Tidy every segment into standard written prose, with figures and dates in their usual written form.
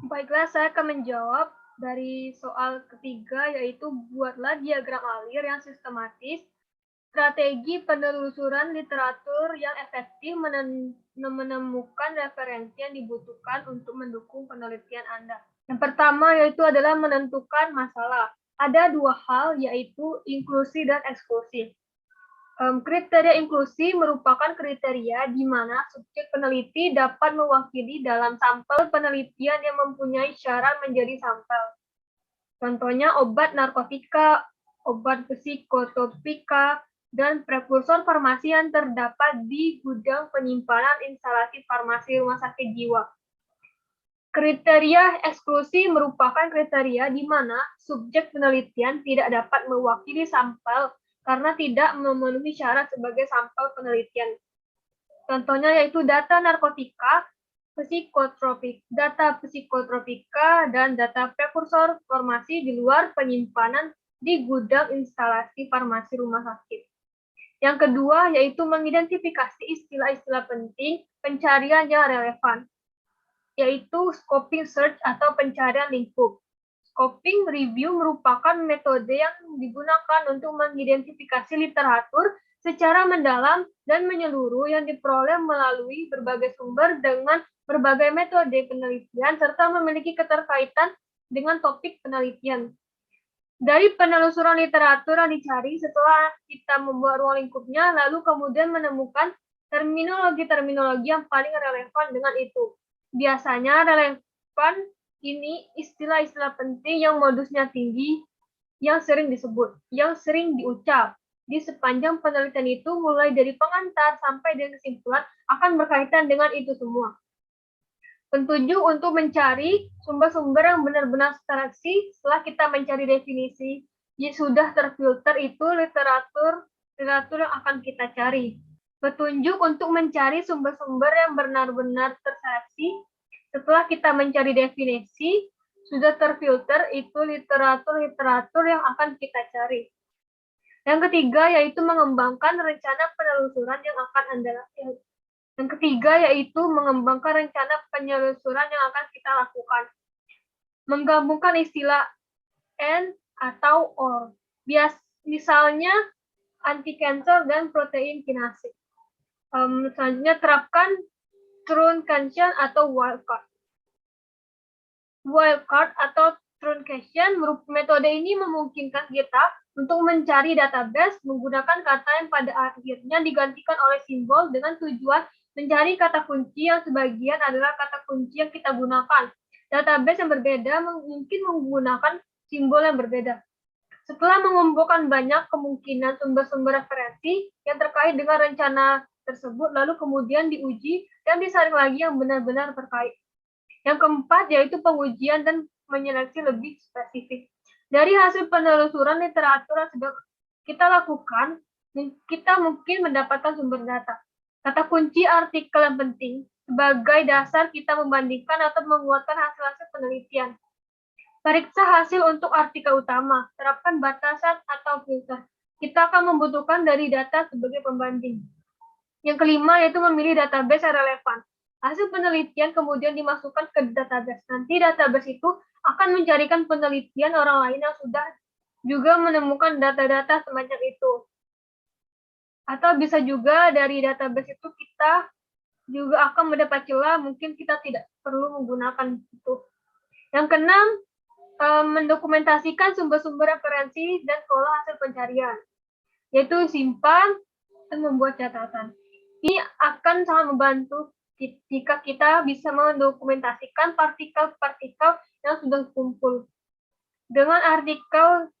Baiklah, saya akan menjawab dari soal ketiga, yaitu buatlah diagram alir yang sistematis, strategi penelusuran literatur yang efektif menemukan referensi yang dibutuhkan untuk mendukung penelitian Anda. Yang pertama yaitu adalah menentukan masalah. Ada dua hal, yaitu inklusi dan eksklusi. Kriteria inklusi merupakan kriteria di mana subjek peneliti dapat mewakili dalam sampel penelitian yang mempunyai syarat menjadi sampel. Contohnya obat narkotika, obat psikotropika, dan prekursor farmasi yang terdapat di gudang penyimpanan instalasi farmasi rumah sakit jiwa. Kriteria eksklusi merupakan kriteria di mana subjek penelitian tidak dapat mewakili sampel karena tidak memenuhi syarat sebagai sampel penelitian. Contohnya yaitu data narkotika, data psikotropika, dan data prekursor farmasi di luar penyimpanan di gudang instalasi farmasi rumah sakit. Yang kedua yaitu mengidentifikasi istilah-istilah penting pencarian yang relevan, yaitu scoping search atau pencarian lingkup. Scoping review merupakan metode yang digunakan untuk mengidentifikasi literatur secara mendalam dan menyeluruh yang diperoleh melalui berbagai sumber dengan berbagai metode penelitian serta memiliki keterkaitan dengan topik penelitian. Dari penelusuran literatur yang dicari setelah kita membuat ruang lingkupnya, lalu kemudian menemukan terminologi-terminologi yang paling relevan dengan itu. Biasanya relevan ini istilah-istilah penting yang modusnya tinggi, yang sering disebut, yang sering diucap. Di sepanjang penelitian itu, mulai dari pengantar sampai dengan kesimpulan, akan berkaitan dengan itu semua. Petunjuk untuk mencari sumber-sumber yang benar-benar abstraksi setelah kita mencari definisi yang sudah terfilter itu literatur yang akan kita cari. Petunjuk untuk mencari sumber-sumber yang benar-benar terseleksi setelah kita mencari definisi sudah terfilter itu literatur yang akan kita cari. Yang ketiga yaitu mengembangkan rencana penelusuran yang akan Anda lakukan. Yang ketiga yaitu mengembangkan rencana penelusuran yang akan kita lakukan. Menggabungkan istilah and atau or. Misalnya anti-cancer dan protein kinase. Selanjutnya terapkan truncation atau wildcard. Wildcard atau truncation, metode ini memungkinkan kita untuk mencari database menggunakan kata yang pada akhirnya digantikan oleh simbol dengan tujuan mencari kata kunci yang sebagian adalah kata kunci yang kita gunakan. Database yang berbeda mungkin menggunakan simbol yang berbeda. Setelah mengumpulkan banyak kemungkinan sumber-sumber referensi yang terkait dengan rencana tersebut, lalu kemudian diuji dan disaring lagi yang benar-benar terkait. Yang keempat yaitu pengujian dan menyeleksi lebih spesifik. Dari hasil penelusuran literatur yang sudah kita lakukan, kita mungkin mendapatkan sumber data. Kata kunci artikel yang penting sebagai dasar kita membandingkan atau menguatkan hasil-hasil penelitian. Periksa hasil untuk artikel utama. Terapkan batasan atau filter. Kita akan membutuhkan dari data sebagai pembanding. Yang kelima yaitu memilih database yang relevan. Hasil penelitian kemudian dimasukkan ke database. Nanti database itu akan mencarikan penelitian orang lain yang sudah juga menemukan data-data semacam itu. Atau bisa juga dari database itu kita juga akan mendapat celah, mungkin kita tidak perlu menggunakan itu. Yang keenam, mendokumentasikan sumber-sumber referensi dan pola hasil pencarian, yaitu simpan dan membuat catatan. Ini akan sangat membantu jika kita bisa mendokumentasikan partikel-partikel yang sudah kumpul. Dengan artikel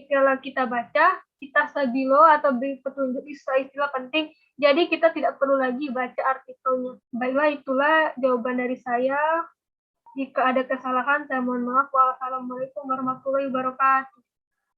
yang kita baca, kita stabilo atau beri petunjuk istilah penting, jadi kita tidak perlu lagi baca artikelnya. Baiklah, itulah jawaban dari saya. Jika ada kesalahan, saya mohon maaf. Wassalamualaikum warahmatullahi wabarakatuh.